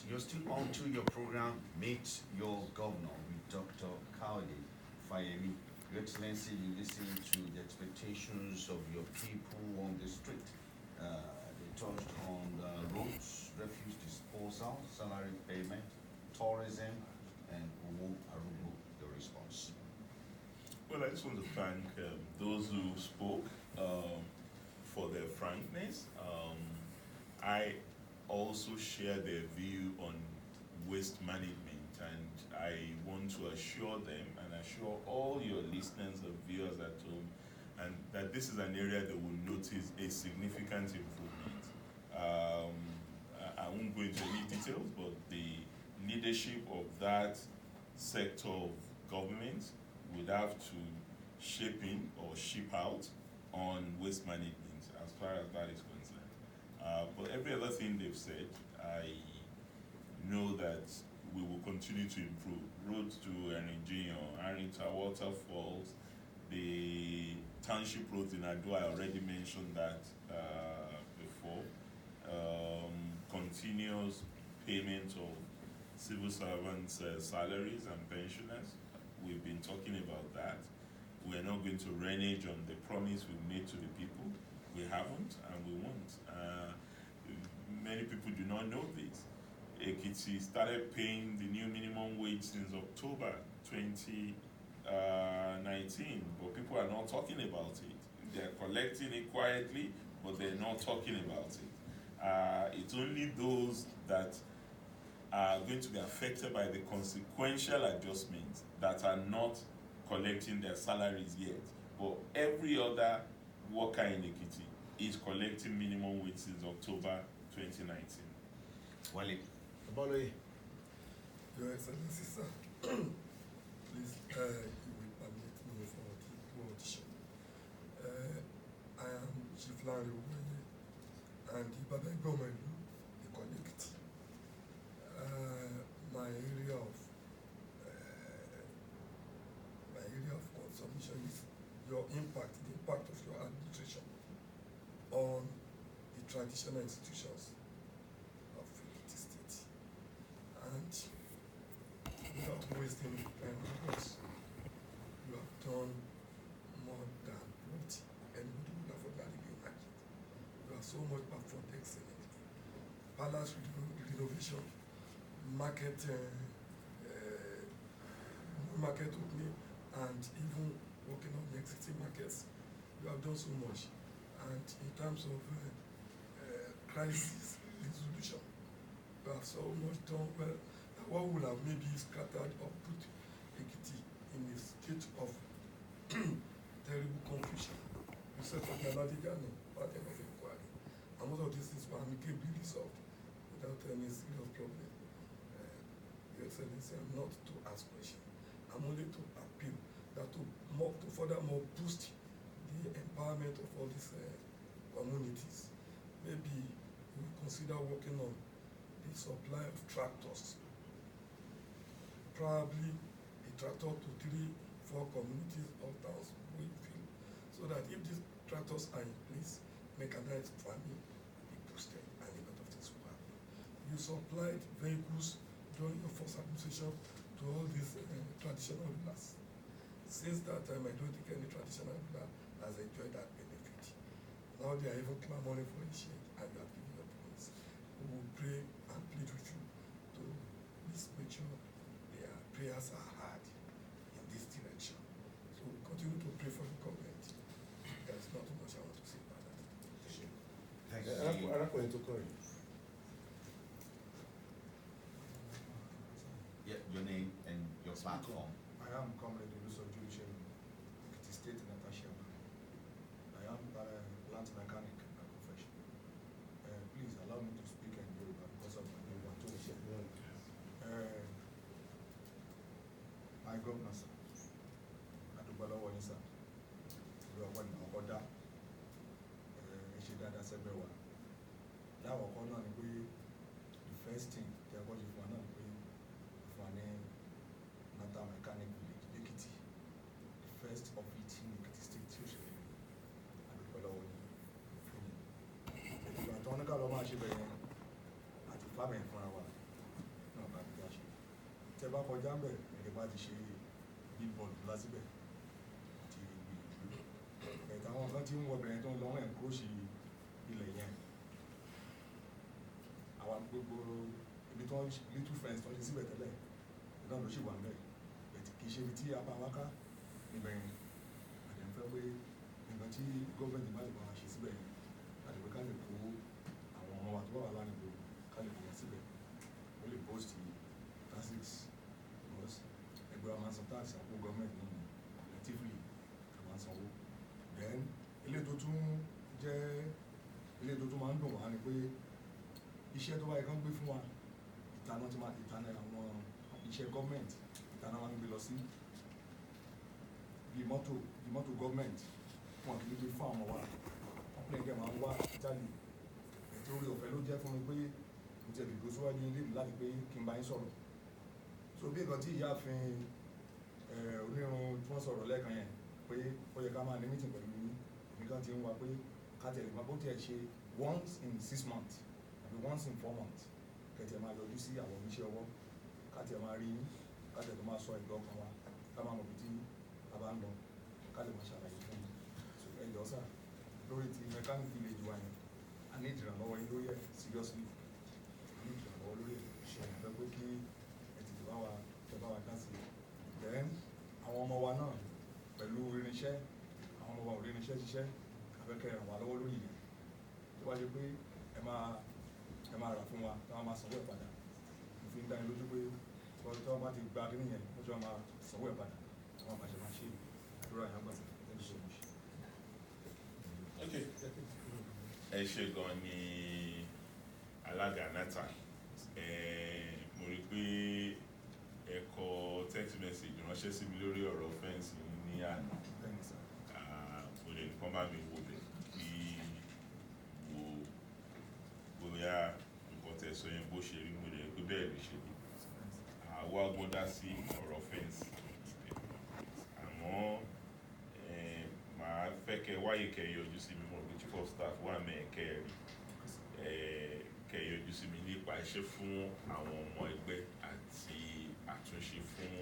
you're still on to your program, Meet Your Governor with Dr. Kaudi Fayemi. Your Excellency, you listen to the expectations of your people on the street. They touched on roads, refuse disposal, salary payment, tourism, and Uwu Arubu, your response. Well, I just want to thank those who spoke for their frankness. I also share their view on waste management, and I want to assure them and assure all your listeners and viewers at home and that this is an area that will notice a significant improvement. I won't go into any details, but the leadership of that sector of government would have to shape in or ship out on waste management as far as that is concerned. But every other thing they've said, I know that we will continue to improve. Roads to Eringin, Arrington waterfalls, the township roads in Ado, I already mentioned that before. Continuous payment of civil servants' salaries and pensioners. We've been talking about that. We're not going to renege on the promise we made to the people. We haven't and we won't. Many people do not know this. Ekiti started paying the new minimum wage since October 2019, but people are not talking about it. They're collecting it quietly, but they're not talking about it. It's only those that are going to be affected by the consequential adjustments that are not collecting their salaries yet. But every other worker in Ekiti is collecting minimum wage since October 2019. Wale. Abaloye. Your Excellency, sir, please, you will permit me for the audition. I am Chief Larry Uweye, and the Baba Gomelu, the connect. My area of consumption is your impact, the impact of your administration on the traditional institutions of Ekiti State. And without wasting time and words, you have done more than what anybody would have ordinarily imagined. You are so much performed excellently. Palace renovation, market opening, and even working on the existing markets. You have done so much. And in terms of crisis resolution, you have so much done well that what would have maybe scattered or put Ekiti in a state of terrible confusion. You said for the Aladigano, part of inquiry. And most of these things were amicably resolved without any serious problem. Your Excellency, I'm not to ask questions. I'm only to appeal that to furthermore boost the empowerment of all these communities. Maybe we consider working on the supply of tractors. Probably a tractor to 3-4 communities or towns we feel, so that if these tractors are in place, mechanized farming will be boosted and a lot of things will happen. You supplied vehicles during your first administration to all these traditional rulers. Since that time, I don't think any traditional ruler has enjoyed that benefit. Now they are even clamoring for a change, and you have given your promise. We will pray and plead with you to please make sure their prayers are heard in this direction. So we continue to pray for the government. There's not too much I want to say about that. Thank you. Yeah, your name and your platform. I am Comrade Oluso Julius, Ekiti State Natasha. I am a plant mechanic by profession. Please allow me to speak in Yoruba because of my Yoruba too. My governor, sir, Adubala Wanisa, you are one of order. Ishidada Sebewa. That was one of the first thing they are going to do. Nata Mechanic Village, Ekiti, the first of it in Ekiti State, usually. And the fellow one. If you are talking about Machibe, at the farming for a while, bá kọjá ń bẹ̀ ẹ̀rẹ̀ bá ti ṣe billboard lásìbẹ̀ ti gbìyànjú ẹ̀ta àwọn kan tí ń wọ bẹ̀rẹ̀ tó ń lọ ẹ̀ kó ṣe ilẹ̀ yẹn àwọn gbogbo ibi tó ń little friends tó ń ṣe síbẹ̀ tẹ́lẹ̀ náà ló ṣì wà ń bẹ̀ kì í ṣe ibi tí a bá wá ká níbẹ̀ yẹn àdéhùn pé nǹkan tí gọ́ọ̀mẹ̀ntì bá lè bá wa ṣe síbẹ̀ yẹn láti pé ká lè kó àwọn ọmọ wa tó wà lánàá ká lè kó wọn síbẹ̀ ó lè post taxes because ẹgbẹ́ wa máa ń san tax àpò gọ́ọ̀mẹ̀ntì náà collectively a máa ń sanwó then ilé tó tún máa ń dùn wá ni pé iṣẹ́ tó bá yẹ kán gbé fún wa ìtànà àwọn iṣẹ́ gọ́ọ̀mẹ̀ntì ìtànà wa ń gbé lọ sí bí mọ́tò gọ́ọ̀mẹ̀ntì wọn kì í gbé fún àwọn wa ọ̀pọ̀lọpọ̀ ẹgbẹ́ máa ń wá Italy ètò orí ọ̀fẹ́ ló jẹ́ fún mi pé mo ti ẹ̀dùn síwájú ilé mi láti pé kí n bá yín sọ̀rọ̀ so bí nǹkan tí ìyáàfin onírun tí wọ́n sọ̀rọ̀ lẹ́ẹ̀kan yẹn pé ó yẹ ká máa ní meeting pẹ̀lú nìkan tí ń wá pé ká tẹ̀lé máa bó tiẹ̀ ṣe once in 6 months àbí once in 4 months kẹ̀tẹ̀ máa yọjú sí àwọn oníṣẹ́ ọwọ́ ká tẹ̀ máa rí ká tẹ̀ tó máa sọ ẹ̀dọ́ kan wa ká máa mọ̀ bí tí a bá ń lọ ká lè máa ṣàlàyé fún mi ẹjọ́ sà lórí ti mechanic village wa yẹn a ní ìdìrànlọ́wọ́ yín lórí ẹ̀ seriously a ní ìdìrànlọ́wọ́ lórí ẹ̀ ṣe ìfẹ́ pé kí ẹ ti bá wa dá sí i then àwọn ọmọ wa náà pẹ̀lú irinṣẹ́ àwọn ọmọ wa ò rí irinṣẹ́ ṣiṣẹ́ abẹ́kẹ́ ràn wá lọ́wọ́ lórí yẹn tó wá ṣe pé ẹ máa rà fún wa tí wọ́n máa sanwó ẹ̀ padà mo fi ń dá yín lójú pé tí wọ́n bá ti gba kí nìyẹn ó ṣe wọ́n máa sanwó ẹ̀ padà wọ́n máa ṣe máa ṣe àdúrà yẹn gbà thank you so much. Okay. Ẹ ṣe gan ni alága nata mo rí pé ẹ kọ text message ránṣẹ́ sí mi lórí ọ̀rọ̀ fẹ́ǹsì ní àná mo lè nìkan bá mi wò bẹ̀ kí wo bóyá nǹkan tẹ̀sán yẹn bó ṣe rí mo lè rí pé bẹ́ẹ̀ lè ṣe àwa ọgbọ́n dá sí ọ̀rọ̀ fẹ́ǹsì àmọ́ màá fẹ́ kẹ́ wáyé kẹ́ yọjú sí mi mọ̀ pé chief of staff wà mẹ́ẹ̀kẹ́ kẹ́ yọjú sí mi nípa iṣẹ́ fún àwọn ọmọ ẹgbẹ́ àti àtúnṣe fún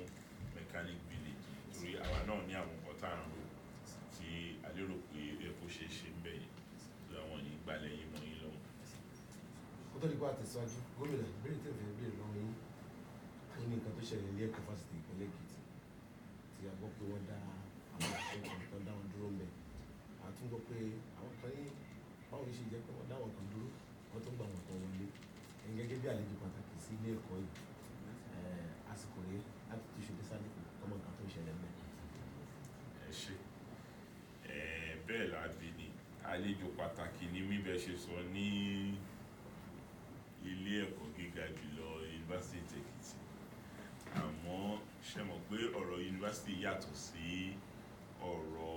mechanic village torí àwa náà ní àwọn nǹkan tá à ń rò tí a lérò pé ẹ kó ṣe ṣe ń bẹ̀ yẹn tó àwọn yìí gbalẹ̀ yìí mọ́ yín lọ́wọ́. kó tó di pa àtẹ̀síwájú gómìnà ìbéèrè tẹ̀ fẹ́ béèrè lọ́wọ́ yín ní nǹkan tó ṣẹlẹ̀ ilé ẹ̀kọ́ fásitì ìpínlẹ̀ Èkìtì tí a gbọ́ pé wọ́n dá àwọn akẹ́kọ̀ọ́ tó dá wọn dúró ń bẹ̀ a tún gbọ́ pé àwọn kan ní báwo ṣe jẹ́ pé wọ́n dá wọn kan dúró wọ́n tó gbà wọn kan wọlé ẹ̀yin gẹ́gẹ́ bí àlejò pàtàkì sí ilé ẹ̀kọ́ yìí àsìkò rèé láti tún ṣòdì sálẹ̀kù ọmọ nǹkan tó ń ṣẹlẹ̀ mẹ́. ẹ ṣe bẹ́ẹ̀ láti ní àlejò pàtàkì ní mí bẹ́ẹ̀ ṣe sọ ní ilé ẹ̀kọ́ gíga jùlọ yunifásitì Èkìtì àmọ́ ṣe mọ̀ pé ọ̀rọ̀ yunifásitì yàtọ̀ sí ọ̀rọ̀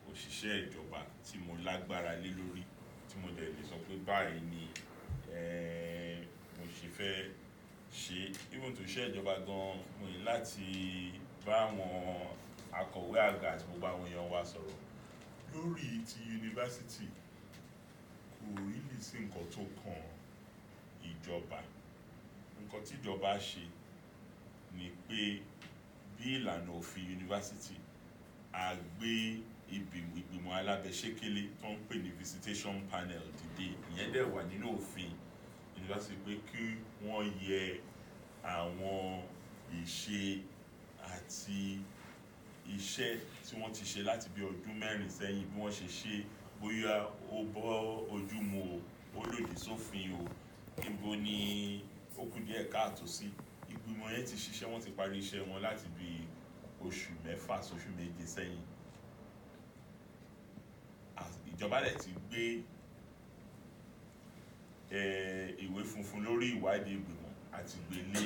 òṣìṣẹ́ ìjọba tí mo lágbára lé lórí tí mo dẹ̀ lè sọ pé báyìí ni mo ṣe fẹ́ ṣe even tó ṣe ìjọba gan mo ní láti bá àwọn akọ̀wé àgbà àti gbogbo àwọn èèyàn wa sọ̀rọ̀ lórí ti yunifásitì kò rí lè sí nǹkan tó kàn ìjọba nǹkan tí ìjọba ṣe ni pé bí ìlànà òfin yunifásitì a gbé ìgbìmọ̀ alábẹ́sẹ́kẹ́lé tó ń pè ní visitation panel dìde ìyẹn dẹ̀ wà nínú òfin yunifásitì pé kí wọ́n yẹ àwọn ìṣe àti iṣẹ́ tí wọ́n ti ṣe láti bí ọdún mẹ́rin sẹ́yìn bí wọ́n ṣe ṣe bóyá ó bọ́ ojú mu o ó lòdì sófin o níbo ni ó kù díẹ̀ káàtó sí ìgbìmọ̀ yẹn ti ṣiṣẹ́ wọ́n ti parí iṣẹ́ wọn láti bí oṣù 6 sóṣù 7 sẹ́yìn ìjọba rẹ̀ ti gbé ìwé funfun lórí ìwádìí ìgbìmọ̀ àti gbélé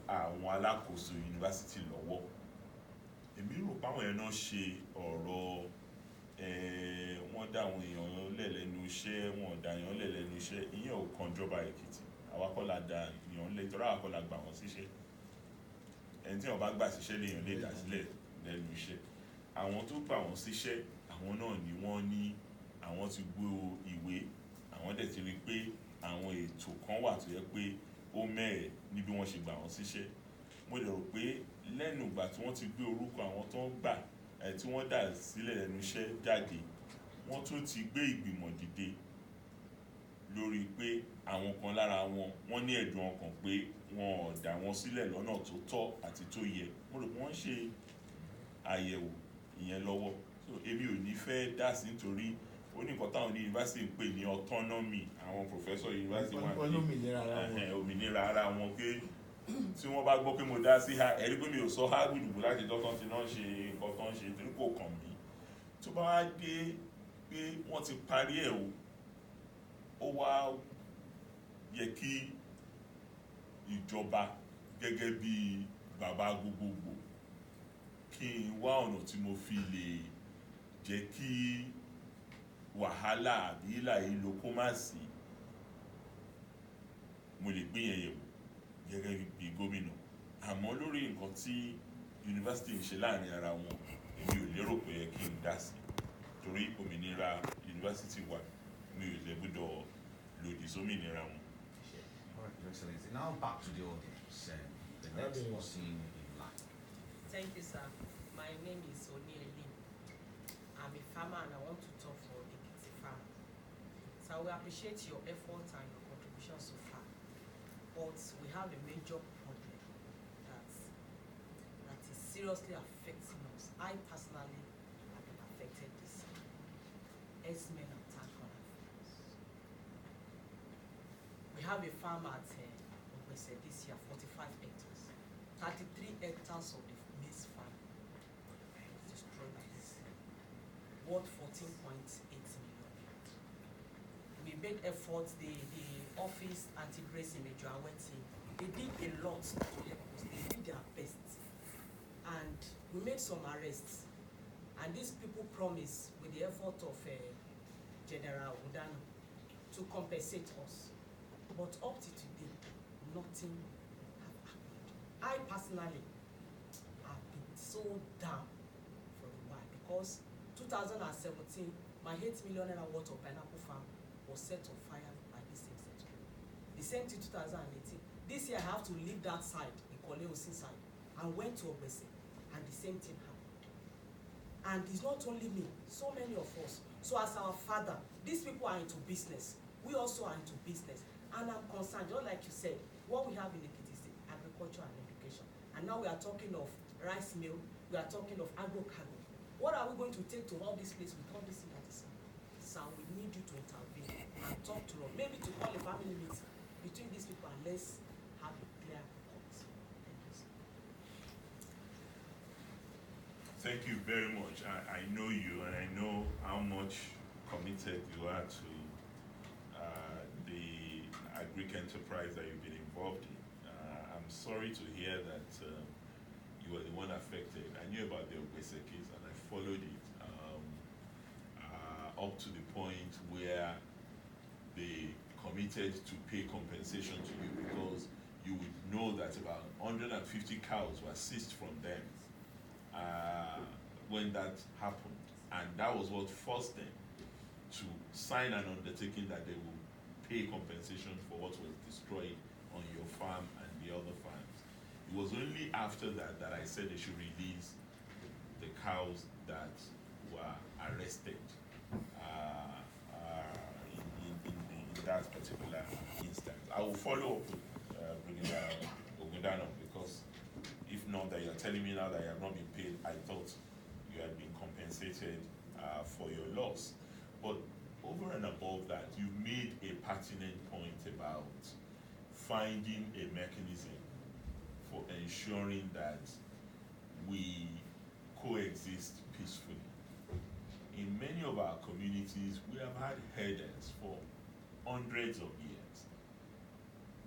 àwọn alákòóso yunifásitì lọ́wọ́ èmi rò páwọn yẹn náà ṣe ọ̀rọ̀ wọ́n dá àwọn èèyàn lẹ̀ lẹ́nu iṣẹ́ wọ́n dá èèyàn lẹ̀ lẹ́nu iṣẹ́ ìyẹn ò kan ìjọba Èkìtì àwa kọ́ la dá èèyàn lẹ̀ torí àwa kọ́ la gbà wọ́n síṣẹ́ ẹni tí wọ́n bá gbà síṣẹ́ lèèyàn lè dá sílẹ̀ lẹ́nu iṣẹ́ àwọn tó gbà wọ́n síṣẹ́ àwọn náà ni wọ́n ní àwọn ti gbọ́ ìwé àwọn dẹ̀ ti rí pé àwọn ètò kan wà tó yẹ pé ó mẹ́ẹ̀ níbi wọ́n ṣe gbà wọ́n síṣẹ́ mo lè rò pé lẹ́nu ìgbà tí wọ́n ti gbé orúkọ àwọn tó ń gbà tí wọ́n dà sílẹ̀ lẹ́nu iṣẹ́ jáde, wọ́n tún ti gbé ìgbìmọ̀ dìde lórí pé àwọn kan lára wọn wọ́n ní ẹ̀dùn ọkàn pé wọn ò dà wọ́n sílẹ̀ lọ́nà tó tọ́ àti tó yẹ. Mo rò pé wọ́n ṣe àyẹ̀wò ìyẹn lọ́wọ́. So èmi ò ní fẹ́ dá sí nítorí ó ní nǹkan táwọn ní yunifásitì ń pè ní autonomy. Àwọn professor yunifásitì wọn ní òmìnira ara wọn pé tí wọ́n bá gbọ́ pé mo dá sí ẹ̀rí pé mi ò sọ gbùdùgbù láti dọ́tán tí náà ṣe nǹkan tó ń ṣe torí kò kàn mí. Tó bá wá dé pé wọ́n ti parí ẹ̀ o, ó wá yẹ kí ìjọba gẹ́gẹ́ bí bàbá gbogbogbò kí n wá ọ̀nà tí mo fi lè jẹ́ kí wàhálà àbí ìlàhílo kó má sí. Mo lè gbé yẹn yẹ̀wò gẹ́gẹ́ bí gómìnà, àmọ́ lórí nǹkan tí yunifásitì ń ṣe láàrin ara wọn èmi ò lérò pé yẹ kí n dá sí torí òmìnira yunifásitì wà, mi ò lè gbọ́dọ̀ lòdì sómìnira wọn. All right, Your Excellency. Now back to the audience. The next person in line. Thank you, sir. My name is Onieli. I'm a farmer and I want to talk for Ekiti farm. So we appreciate your effort and your contribution so far. But we have a major problem that is seriously affecting us. I personally have been affected this year. X-Men attack on our farms. We have a farm at Ogbese this year, 45 hectares. 33 hectares of the maize farm was destroyed by this year. Worth 14.8 million. We made efforts, the office anti-grace in Mejoaweti, they did a lot to help us. They did their best. And we made some arrests. And these people promised, with the effort of General Udano, to compensate us. But up to today, nothing has happened. I personally have been so down for a while because 2017, my 8 million naira worth of pineapple farm was set on fire by this same settlement. The same thing 2018. This year I have to leave that side, the Koleosin side, and went to Ogbese, and the same thing happened. And it's not only me, so many of us. So as our father, these people are into business. We also are into business. And I'm concerned, just like you said, what we have in Ekiti is agriculture and education. And now we are talking of rice mill, we are talking of agro-cargo. What are we going to take to all this place with all this thing that is happening? So we need you to intervene and talk to us. Maybe to call a family meeting between these people and let's have a clear cut. Thank you, sir. Thank you very much. I know you and I know how much committed you are to the agric enterprise that you've been involved in. I'm sorry to hear that you were the one affected. I knew about the Ogbese case and I followed it up to the point where they committed to pay compensation to you because you would know that about 150 cows were seized from them when that happened. And that was what forced them to sign an undertaking that they will pay compensation for what was destroyed on your farm and the other farms. It was only after that that I said they should release the cows that were arrested in that particular instance. I will follow up with Brigadier Ogundano because if not that you're telling me now that you have not been paid, I thought you had been compensated for your loss. But over and above that, you made a pertinent point about finding a mechanism for ensuring that we coexist peacefully. In many of our communities, we have had herders for hundreds of years.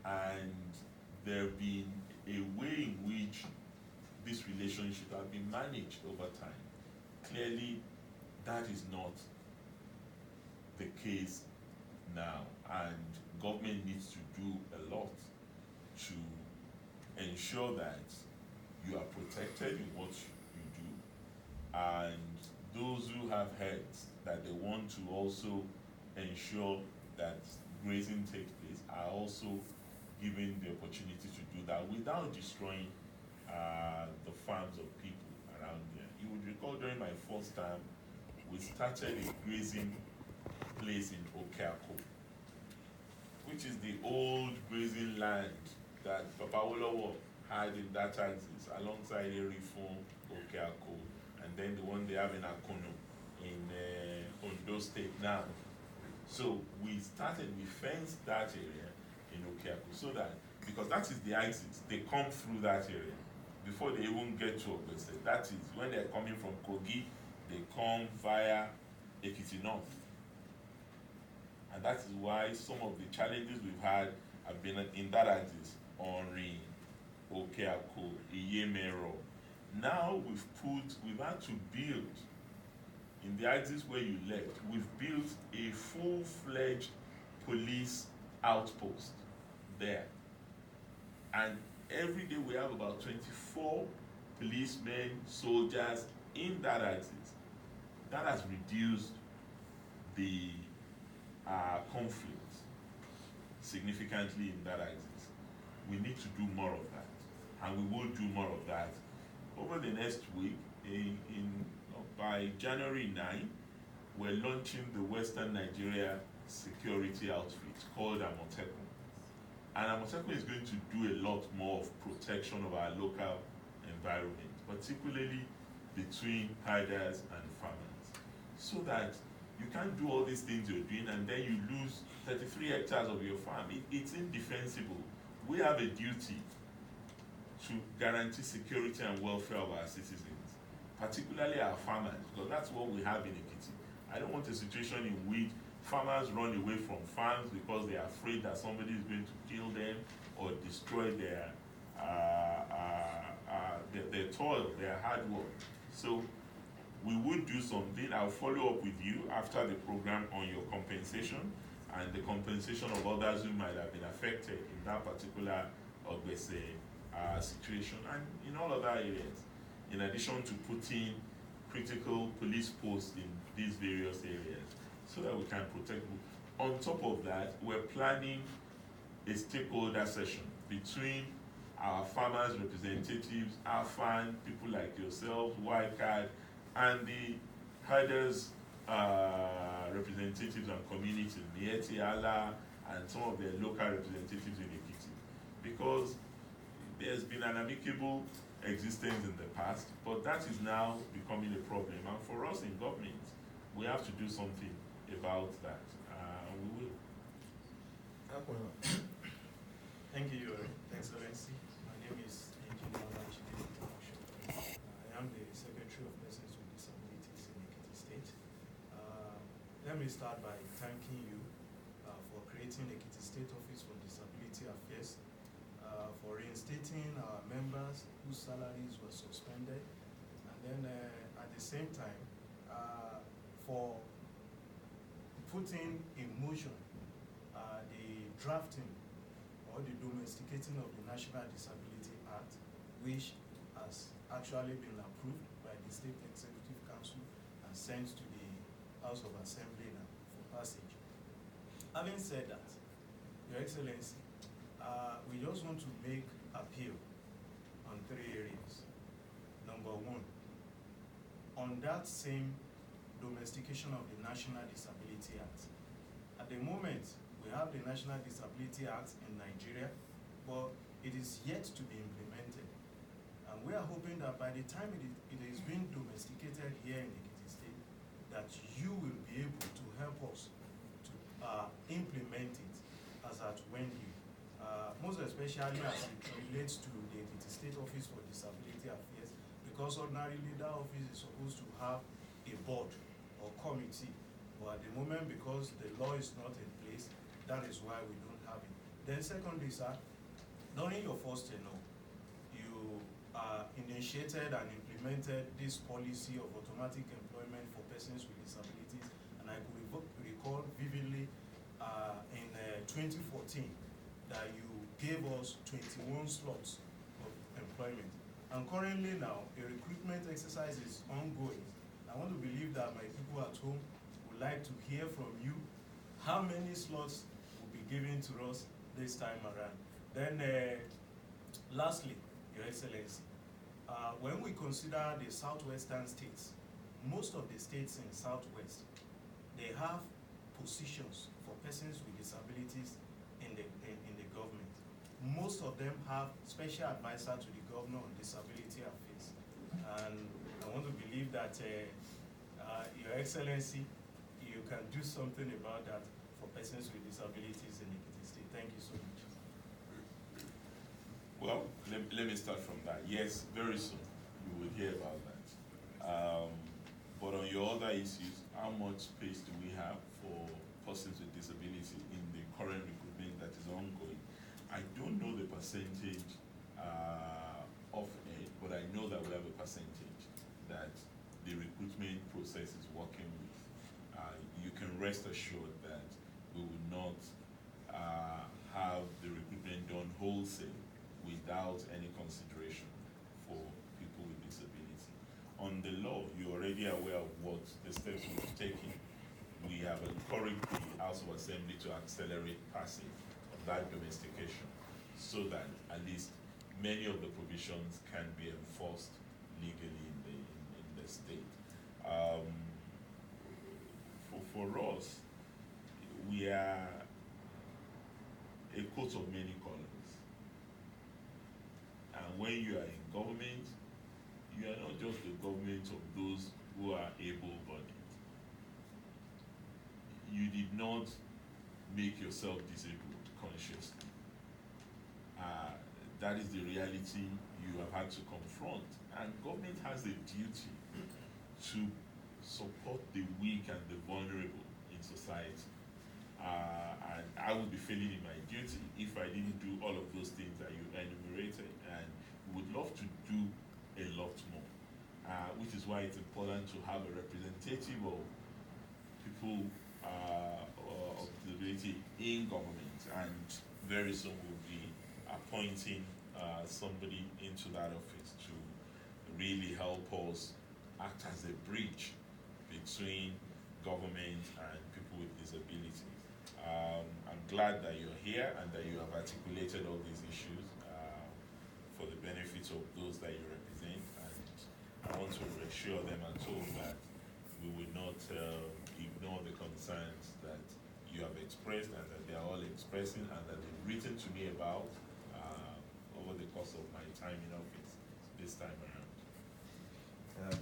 And there have been a way in which this relationship has been managed over time. Clearly, that is not the case now, and government needs to do a lot to ensure that you are protected in what you do, and those who have herds that they want to also ensure that grazing takes place are also given the opportunity to do that without destroying the farms of people around there. You would recall during my first time, we started a grazing place in Okeako, which is the old grazing land that Papa Olowo had in that axis alongside Erifon, Okeako, and then the one they have in Akono in Ondo State now. So we fenced that area in Okeako so that, because that is the axis, they come through that area before they even get to Ogbese. That is, when they're coming from Kogi, they come via Ekiti North. And that is why some of the challenges we've had have been in that axis, Onri, Okeako, Iyemero. Now we've had to build, in the axis where you left, we've built a full-fledged police outpost there. And every day we have about 24 policemen, soldiers in that axis. That has reduced the conflict significantly in that axis. We need to do more of that, and we will do more of that over the next week. By January 9, we're launching the Western Nigeria security outfit called Amotekun. And Amotekun is going to do a lot more of protection of our local environment, particularly between herders and farmers, so that you can't do all these things you're doing and then you lose 33 hectares of your farm. It's indefensible. We have a duty to guarantee security and welfare of our citizens, particularly our farmers, because that's what we have in Ekiti. I don't want a situation in which farmers run away from farms because they are afraid that somebody is going to kill them or destroy their toil, their hard work. So we would do something. I'll follow up with you after the program on your compensation and the compensation of others who might have been affected in that particular Ogbese situation and in all other areas, in addition to putting critical police posts in these various areas so that we can protect them. On top of that, we're planning a stakeholder session between our farmers' representatives, AFAN, people like yourself, YCAD, and the herders' representatives and communities, Mieti Ala, and some of their local representatives in Ekiti. Because there's been an amicable existence in the past, but that is now becoming a problem. And for us in government, we have to do something about that. We will. Thank you, Your Excellency. My name is Engineer Olatunji Tomasho. I am the Secretary of Persons with Disabilities in Ekiti State. Let me start by thanking you for creating Ekiti State Office for Disability Affairs, for reinstating our members whose salaries were suspended, and then at the same time, for putting in motion the drafting or the domesticating of the National Disability Act, which has actually been approved by the State Executive Council and sent to the House of Assembly now for passage. Having said that, Your Excellency, we just want to make appeal on 3 areas. Number 1, on that same domestication of the National Disability Act. At the moment, we have the National Disability Act in Nigeria, but it is yet to be implemented. And we are hoping that by the time it is being domesticated here in Ekiti State, that you will be able to help us to implement it as at when you. Most especially as it relates to the Ekiti State Office for Disability Affairs, because ordinarily that office is supposed to have a board or committee, but at the moment, because the law is not in place, that is why we don't have it. Then secondly, sir, during your first tenure, you initiated and implemented this policy of automatic employment for persons with disabilities, and I could recall vividly in 2014 that you gave us 21 slots of employment. And currently now, a recruitment exercise is ongoing. I want to believe that my people at home would like to hear from you how many slots will be given to us this time around. Then lastly, Your Excellency, When we consider the southwestern states, most of the states in southwest, they have positions for persons with disabilities in the government. Most of them have special advisor to the governor on disability affairs. And I want to believe that Your Excellency, you can do something about that for persons with disabilities in Ekiti State. Thank you so much. Well, let me start from that. Yes, very soon you will hear about that. But on your other issues, how much space do we have for persons with disability in the current recruitment that is ongoing? I don't know the percentage of it, but I know that we have a percentage that the recruitment process is working with. You can rest assured that we will not have the recruitment done wholesale without any consideration for people with disability. On the law, you're already aware of what the steps we've taken. We have encouraged the House of Assembly to accelerate passing of that domestication so that at least many of the provisions can be enforced legally in the state. For us, we are a coat of many colors. And when you are in government, you are not just the government of those who are able-bodied. You did not make yourself disabled consciously. That is the reality you have had to confront. And government has a duty to support the weak and the vulnerable in society. And I would be failing in my duty if I didn't do all of those things that you enumerated. And we would love to do a lot more, which is why it's important to have a representative of people of disability in government. And very soon we'll be appointing somebody into that office to really help us act as a bridge between government and people with disabilities. I'm glad that you're here and that you have articulated all these issues for the benefit of those that you represent. And I want to reassure them and told that we will not ignore the concerns that you have expressed and that they are all expressing and that they've written to me about over the course of my time in office this time around.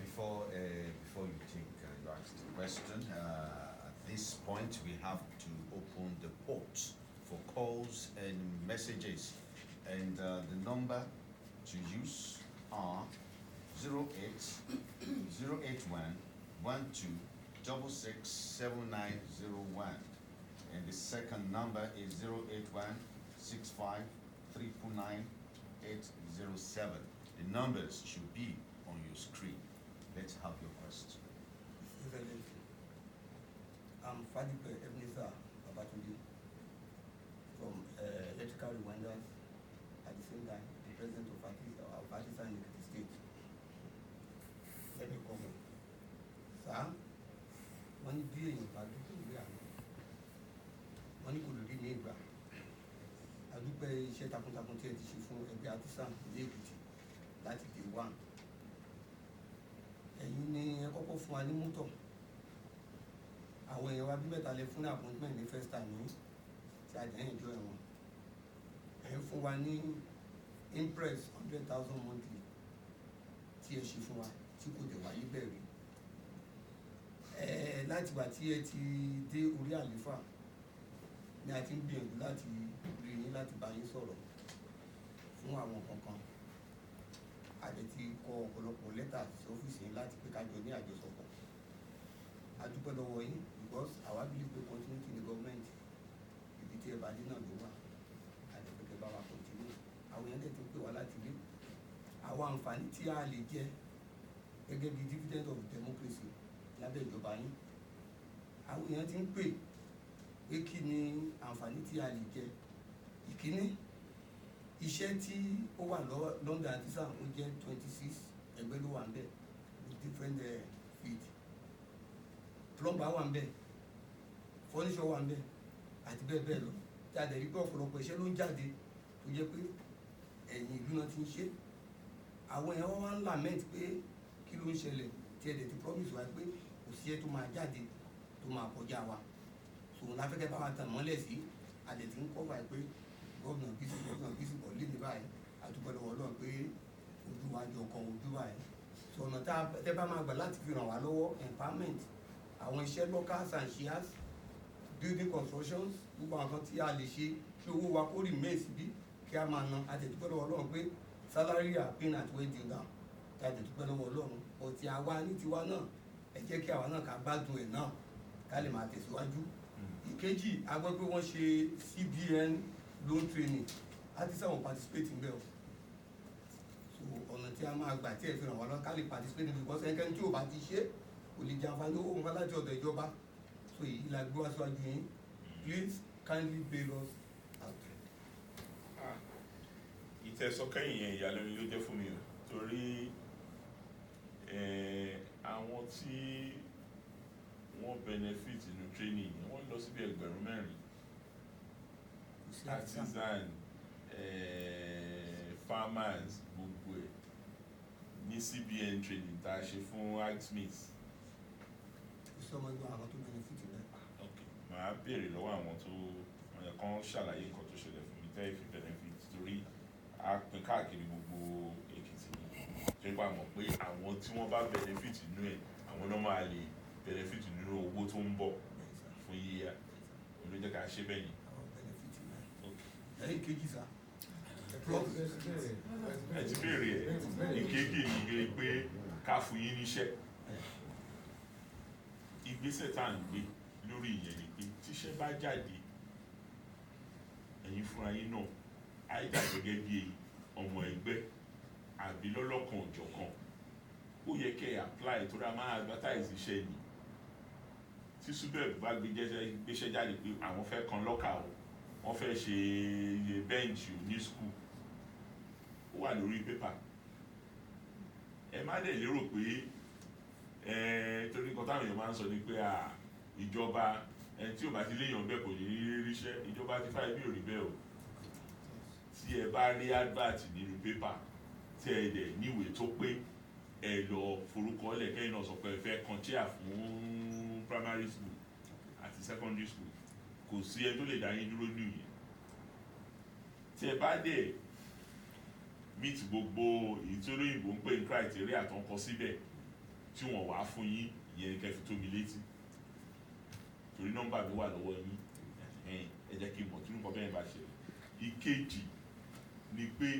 Before you take your ask the question, at this point we have to open the ports for calls and messages, and the number to use are 08081 12667901, and the second number is 08165 807. The numbers should be on your screen. Let's have your question. Excellency, I'm Fadipe Ebenezer Babatunde from Electrical Rwanders, at the same time, the president of Artisan in Ekiti State. Let me comment. Sir, wọ́n ní bí èèyàn bá dúpẹ́ ìwé àná, wọ́n ní kò lórí ní ìgbà. A dúpẹ́ iṣẹ́ takuntakun tí ẹ ti ṣe fún ẹgbẹ́ Artisan ní Ekiti láti day one. Ẹ̀yin ni ẹ kọ́kọ́ fún wa ní mọ́tò. Àwọn èèyàn wa bí mẹ́ta lè fún ní appointment ní first time ní tí a jẹ́ ìjọ ẹ̀wọ̀n. Ẹ̀ ń fún wa ní impress 100,000 monthly tí ẹ ṣe fún wa tí kò dẹ̀ wáyé bẹ̀rẹ̀. Láti ìgbà tí ẹ ti dé orí àléfà ni a ti ń gbìyànjú láti rí yín láti bá yín sọ̀rọ̀ fún àwọn kankan. A dẹ̀ ti kọ ọ̀pọ̀lọpọ̀ lẹ́tà sí ọ́fíìsì yín láti pé ká jọ ní àjọsọpọ̀. A dúpẹ́ lọ́wọ́ yín because àwa believe pé continuity ní gọ́ọ̀mẹ̀ntì ibi tí ẹ bá dé náà ló wà. A dẹ̀ pé kẹ́ bá wa continue. Àwọn èèyàn dẹ̀ ti ń pè wá láti lé. Àwọn àǹfààní tí a lè jẹ gẹ́gẹ́ bí dividend of democracy lábẹ́ ìjọba yín. Àwọn èèyàn ti ń pè pé kí ni àǹfààní tí a lè jẹ. Ìkíní, iṣẹ́ tí ó wà London Artisan ó jẹ́ 26 ẹgbẹ́ ló wà ń bẹ̀ with different field. Plumber wà ń bẹ̀, furniture wà ń bẹ̀ àti bẹ́ẹ̀ bẹ́ẹ̀ lọ. Tí a dẹ̀ rí pé ọ̀pọ̀lọpọ̀ iṣẹ́ ló ń jáde tó jẹ́ pé ẹ̀yìn ìlú náà ti ń ṣe. àwọn èèyàn wọn máa ń lament pé kí ló ń ṣẹlẹ̀ tí ẹ̀dẹ̀ ti promise wa pé kò sí ẹ tó máa jáde tó máa kọjá wa sòwò láfẹ́kẹ́ bá wa tàn mọ́lẹ̀ sí àdẹ̀ tí ń kọ́ báyìí pé gómìnà bísí bọ̀ lé ní báyìí àdúgbò lọ́wọ́ Ọlọ́run pé ojú wa jọ kan ojú báyìí sọ̀nà tẹ́ bá máa gbà láti fi ràn wá lọ́wọ́ empowerment àwọn iṣẹ́ locals and shares building constructions gbogbo àwọn kan tí a lè ṣe kí owó wa kó remain síbí kí a máa ná àtẹ̀dúpẹ́ lọ́wọ́ Ọlọ́run pé salary are paid at wedding gown tí àtẹ̀dúpẹ́ lọ́wọ́ Ọlọ́run ọ̀tí àwa ní tiwa náà ẹ jẹ́ kí àwa náà ká gbádùn ẹ̀ náà ká lè máa tẹ̀síwájú. Ìkejì a gbọ́ pé wọ́n ṣe CBN loan training àti sáwọn participate ń bẹ̀ o so ọ̀nà tí a máa gbà tí ẹ fi ràn wá lọ ká lè participate níbi because ẹnikẹ́ni tí ò bá ti ṣe kò lè jẹ àǹfààní owó wọn láti ọ̀dọ̀ ìjọba so èyí la gbé wá síwájú yín please kindly bail us out. Ìtẹ̀sọ́kẹ́yìn yẹn ìyàlẹ́nu ló jẹ́ fún mi o torí àwọn tí wọ́n benefit nínú training yẹn wọ́n lọ síbi 4,000 artisan farmers gbogbo ẹ̀ ní CBN training tá a ṣe fún agsmith. ìṣọmọ ẹgbẹ́ àwọn tó benefit rẹ̀. ok màá béèrè lọ́wọ́ àwọn tó ọ̀yàn kan ṣàlàyé nǹkan tó ṣẹlẹ̀ fún mi tẹ́ ìfi benefit torí a pín káàkiri gbogbo Èkìtì tó ń bá mọ̀ pé àwọn tí wọ́n bá benefit nínú ẹ̀ àwọn náà máa lè benefit nínú owó tó ń bọ̀ fún yíyá olójẹ́ ká ṣe bẹ́ẹ̀ ni. ẹ̀yìn kejì sá. ẹ ti béèrè ẹ̀ ìkéjì ni pé ká fún yín níṣẹ́ ìgbésẹ̀ tá à ń gbé lórí ìyẹn ni pé tíṣẹ́ bá jáde ẹ̀yin fúnra yín náà àìdá gẹ́gẹ́ bí ọmọ ẹgbẹ́ àbí lọ́lọ́kan òjọ̀kan ó yẹ kẹ́ ẹ̀ apply tó dá máa advertise iṣẹ́ ni tí subeb bá gbéṣẹ́ jáde pé àwọn fẹ́ kan lọ́kà o wọ́n fẹ́ ṣe bẹ́ǹchì ní school ó wà lórí pépà ẹ má dẹ̀ lérò pé torí nǹkan táwọn èèyàn máa ń sọ ni pé ìjọba ẹni tí ò bá ti léèyàn bẹ́ẹ̀ kò ní ríṣẹ́ ìjọba ti Fáyemí ò rí bẹ́ẹ̀ o tí ẹ bá rí advert nínú pépà tí ẹ dẹ̀ níwèé tó pé ẹ lọ forúkọ lẹ̀ kẹ́yìn náà sọ pé ẹ fẹ́ kan chair fún primary school àti secondary school kò sí ẹ tó lè dá yín dúró nìyí tí ẹ bá dẹ̀ meet gbogbo èyí tí olóyìnbó ń pè ní criteria tó ń kọ síbẹ̀ tí wọ́n wá fún yín ìyẹn ní kẹfì tó mi létí torí nọ́mbà mi wà lọ́wọ́ yín ẹ jẹ́ kí n mọ̀ tí nǹkan bẹ́ẹ̀ bá ṣẹlẹ̀. Ìkejì ni pé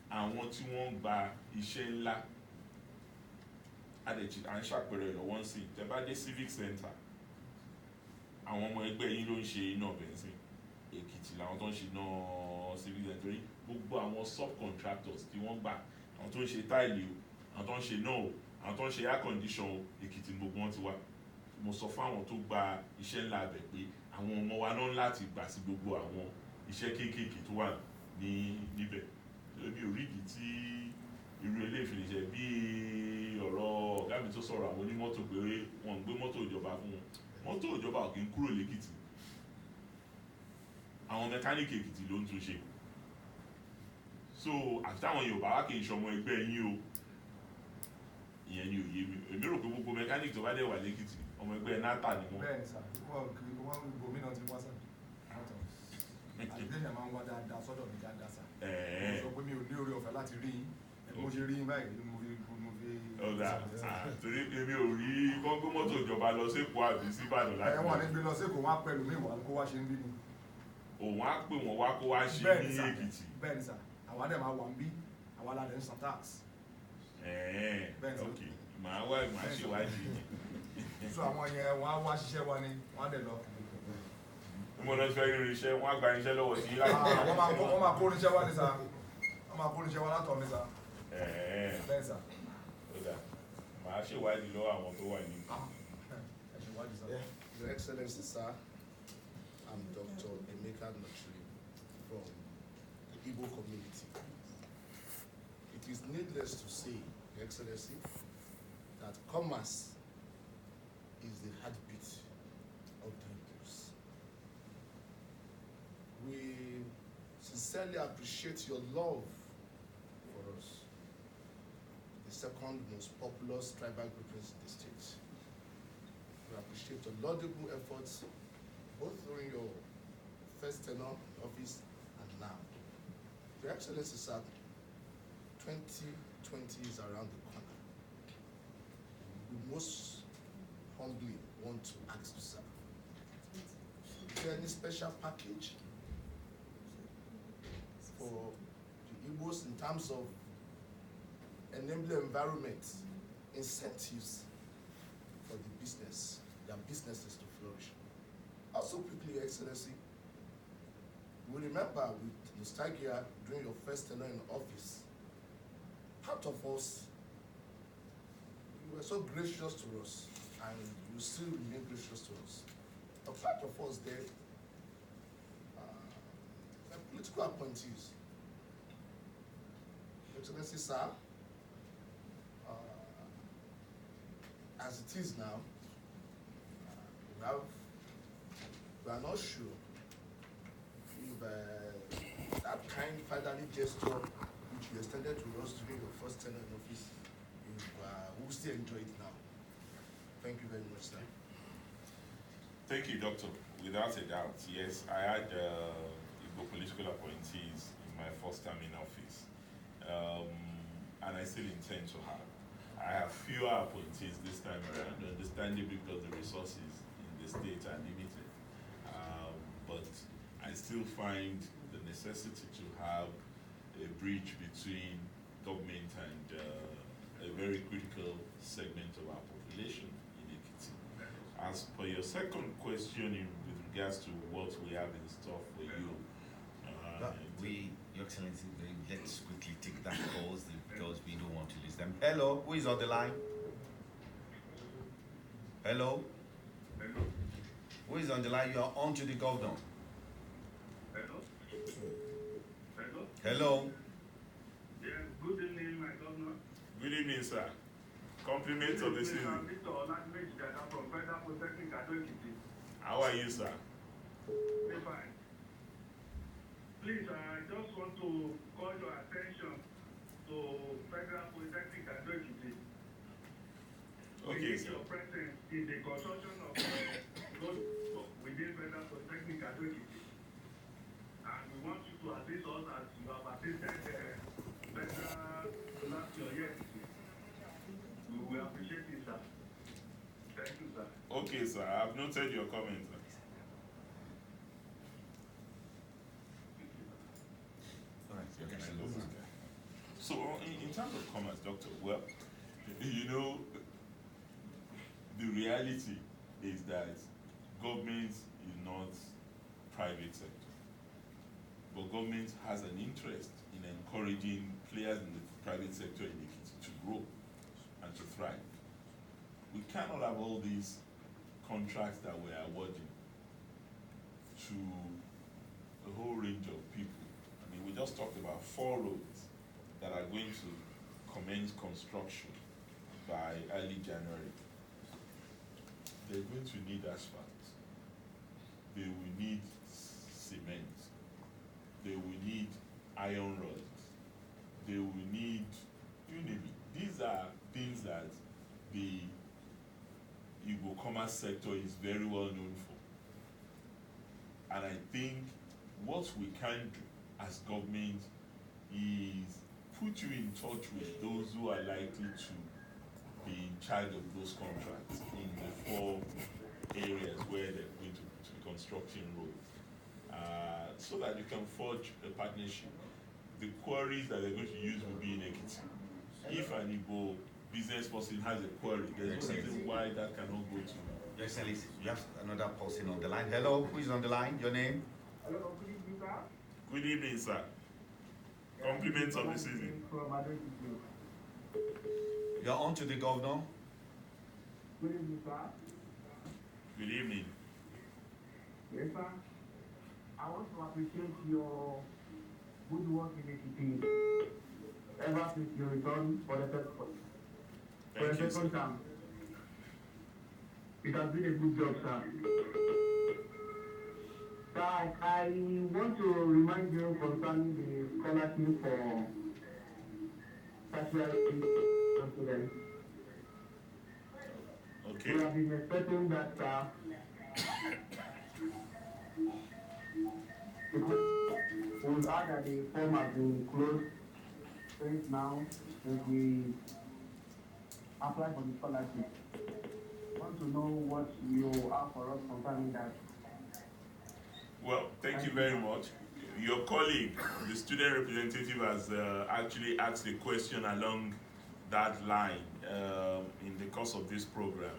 àwọn tí wọ́n ń gba iṣẹ́ ńlá à ń ṣàpẹẹrẹ lọ́wọ́ ń sìn tẹ́ bá dé civic center àwọn ọmọ ẹgbẹ́ yín ló ń ṣe iná bẹ̀nsìn Èkìtì làwọn tó ń ṣe iná civic center torí gbogbo àwọn subcontractors tí wọ́n gbà àwọn tó ń ṣe táìlì o àwọn tó ń ṣe náà o àwọn tó ń ṣe air condition o Èkìtì gbogbo wọn ti wá mo sọ fún àwọn tó gba iṣẹ́ ńlá abẹ pé àwọn ọmọ wa náà láti gbà sí gbogbo àwọn iṣẹ́ kéékèèké tó wà níbẹ̀ mi ò rí ìdí tí irú ilé ìfìlẹ̀ṣẹ̀ bí ọ̀rọ̀ ọ̀gá mi tó sọ̀rọ̀ àwọn onímọ́tò pé wọ́n ń gbé mọ́tò ìjọba fún wọn mọ́tò ìjọba ò kì í kúrò lẹ́kìtì àwọn mẹkáníìkì Èkìtì ló ń tún ṣe so àti táwọn Yorùbá wá kì í ṣọmọ ẹgbẹ́ yín o ìyẹn ni òye mi èmi rò pé gbogbo mẹkáníìkì tó bá dẹ̀ wà lẹ́kìtì ọmọ ẹgbẹ́ nata ni wọ́n. bẹ́ẹ̀ni sà wọ́n gómìnà ti wá sà àtẹ̀yìn máa ń wá dáadáa sọ́dọ̀ mi dáadáa sà mo sọ pé mi ò ní orí ọ̀fẹ́ láti rí yín mo ṣe rí yín báyìí ni mo fi. ọ̀dà torí èmi ò rí gbọ́ngbọ́n mọ́tò ìjọba lọ sí Èkó àbí sí Ìbàdàn láti. ẹ̀wọ̀n ní gbé lọ sí Èkó wọn á pẹ̀lú mi wà kó wá ṣe ń bí mi. òun á pè wọ́n wá kó wá ṣe ní Èkìtì. bẹ́ẹ̀ni sà àwa dẹ̀ máa wà ń bí àwa la dẹ̀ ń san tax. ok màá ṣèwádìí. so àwọn yẹn wọn á wá ṣiṣẹ́ wa ni wọn á dẹ̀ lọ. mo lọ fẹ́ rí irinṣẹ́ wọ́n á gba irinṣẹ́ lọ́wọ́ sí láti. wọ́n máa kó irinṣẹ́ wá ní sà wọ́n máa kó irinṣẹ́ wá látọ̀ ní sà. bẹ́ẹ̀ sà. màá ṣèwádìí lọ́wọ́ àwọn tó wà ní. Your Excellency, sir, I'm Dr. Emeka Notri from the Igbo community. It is needless to say, Your Excellency, that commerce is the heartbeat of the Igbos. We sincerely appreciate your love for us. the second most populous tribal groupings in the state. We appreciate your laudable efforts both during your first tenure in office and now. Your Excellency, sir, 2020 is around the corner. We most humbly want to ask you, sir, is there any special package for the Igbos in terms of enabling environment, incentives for the business, their businesses to flourish? Also quickly, Your Excellency, we remember with nostalgia during your first tenure in office, part of us, you were so gracious to us, and you still remain gracious to us. A part of us there, political appointees. Excellency, sir, as it is now, we are not sure if that kind fatherly gesture which you extended to us during your first tenure in office, if we'll still enjoy it now. Thank you very much, sir. Thank you, Doctor. Without a doubt, yes, I had Igbo political appointees in my first time in office, and I still intend to have. I have fewer appointees this time around, understandably because the resources in the state are limited. But I still find the necessity to have a bridge between government and a very critical segment of our population in Ekiti. As per your second question with regards to what we have in store for you, Your Excellency, let's quickly take that calls because we don't want to lose them. Hello, who is on the line? Hello? Hello? Who is on the line? You are on to the governor. Hello? Hello? Hello? Yes, good evening, my governor. good evening, sir. Compliments of the season. From Federal Polytechnic at Ekiti. How are you, sir? Very fine. Please, I just want to call your attention to Federal Polytechnic at Ekiti. Okay, We need sir. your presence in the construction of road within Federal Polytechnic at Ekiti. And we want you to assist us as you have assisted Federal last year. We appreciate it, sir. Thank you, sir. Okay, sir. I've noted your comment, sir. All right, Your Excellency. So, in terms of comments, Doctor, well, you know, the reality is that government is not private sector, but government has an interest in encouraging players in the private sector in Ekiti to grow and to thrive. We cannot have all these contracts that we're awarding to a whole range of people. I mean, we just talked about 4 roads that are going to commence construction by early January. They're going to need asphalt. They will need cement. They will need iron rods. They will need, you name it. These are things that the Igbo commerce sector is very well known for. And I think what we can do as government is put you in touch with those who are likely to be in charge of those contracts in the 4 areas where they're going to be constructing roads, so that you can forge a partnership. The quarries that they're going to use will be in Ekiti. If an Igbo business person has a quarry, there's no reason why that cannot go to. Your Excellency, you have another person on the line. Hello, who is on the line? Your name? Hello, good evening, sir. Good evening, sir. Compliments of the season. You're on to the governor. Good evening, sir. Good evening. Yes, sir. I want to appreciate your good work in Ekiti ever since you returned for the Thank you, sir. second term. It has been a good job, sir. Sir, I want to remind you concerning the scholarship for tertiary students. Okay. We have been expecting that we've heard that the form has been closed since now, since we applied for the scholarship. Want to know what you have for us concerning that. Well, thank you very much. Your colleague, the student representative, has actually asked a question along that line in the course of this program.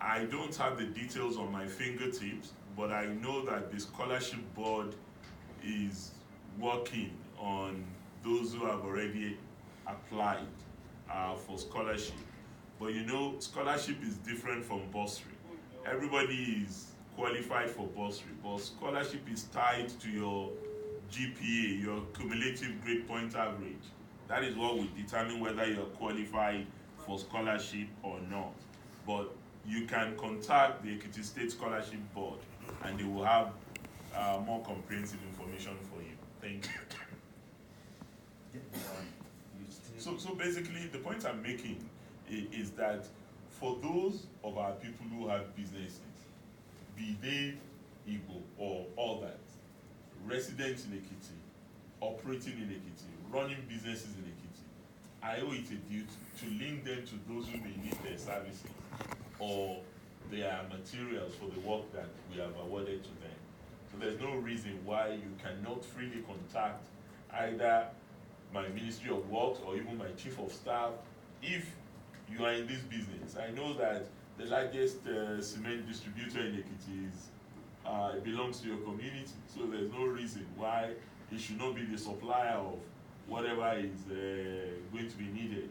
I don't have the details on my fingertips, but I know that the scholarship board is working on those who have already applied for scholarship. But you know, scholarship is different from bursary. Everybody is qualified for bursary, but scholarship is tied to your GPA, your cumulative grade point average. That is what will determine whether you're qualified for scholarship or not. But you can contact the Ekiti State Scholarship Board and they will have more comprehensive information for you. Thank you. So basically, the point I'm making is that for those of our people who have businesses, be they Igbo or others, residents in Ekiti, operating in Ekiti, running businesses in Ekiti, I owe it a duty to link them to those who may need their services or their materials for the work that we have awarded to them. So there's no reason why you cannot freely contact either my Ministry of Works or even my Chief of Staff if you are in this business. I know that the largest cement distributor in Ekiti belongs to your community, so there's no reason why it should not be the supplier of whatever is going to be needed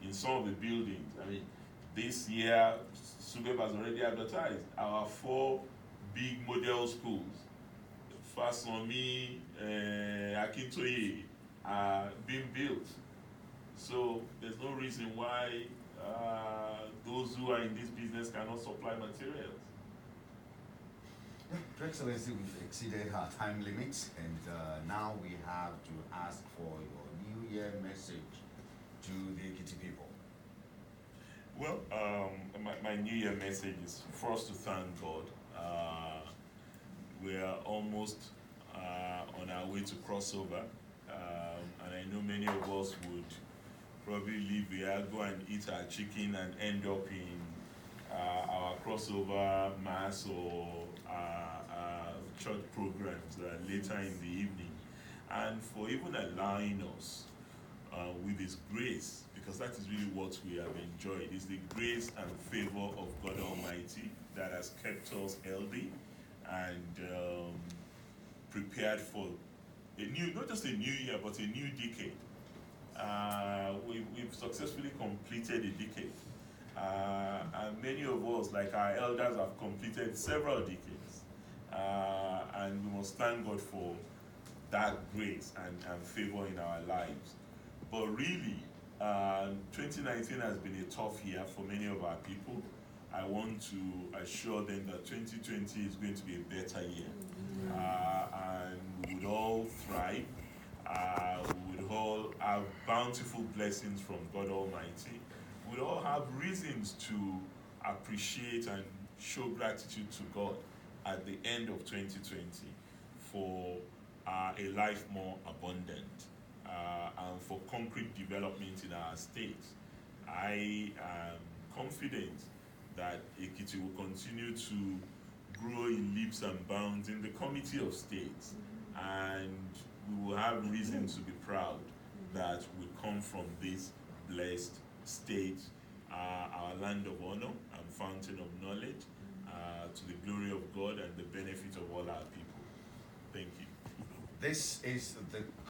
in some of the buildings. I mean, this year, Sugeb has already advertised our 4 big model schools, Fasomi, Akintoye, are being built. So there's no reason why those who are in this business cannot supply materials. Your Excellency, we've exceeded our time limits, and now we have to ask for your New Year message to the Ekiti people. Well, my New Year message is first to thank God. We are almost on our way to crossover, and I know many of us would probably leave here, go and eat our chicken and end up in our crossover mass or church programs later in the evening. And for even allowing us with His grace, because that is really what we have enjoyed, is the grace and favor of God Almighty that has kept us healthy and prepared for a new, not just a new year, but a new decade. We've successfully completed a decade. And many of us, like our elders, have completed several decades. And we must thank God for that grace and favor in our lives. But really, 2019 has been a tough year for many of our people. I want to assure them that 2020 is going to be a better year. And we would all thrive. We would all have bountiful blessings from God Almighty. We would all have reasons to appreciate and show gratitude to God at the end of 2020 for a life more abundant and for concrete development in our state. I am confident that Ekiti will continue to grow in leaps and bounds in the Committee of States, and we will have reason to be proud that we come from this blessed state, our land of honor and fountain of knowledge, to the glory of God and the benefit of all our people. Thank you. This is the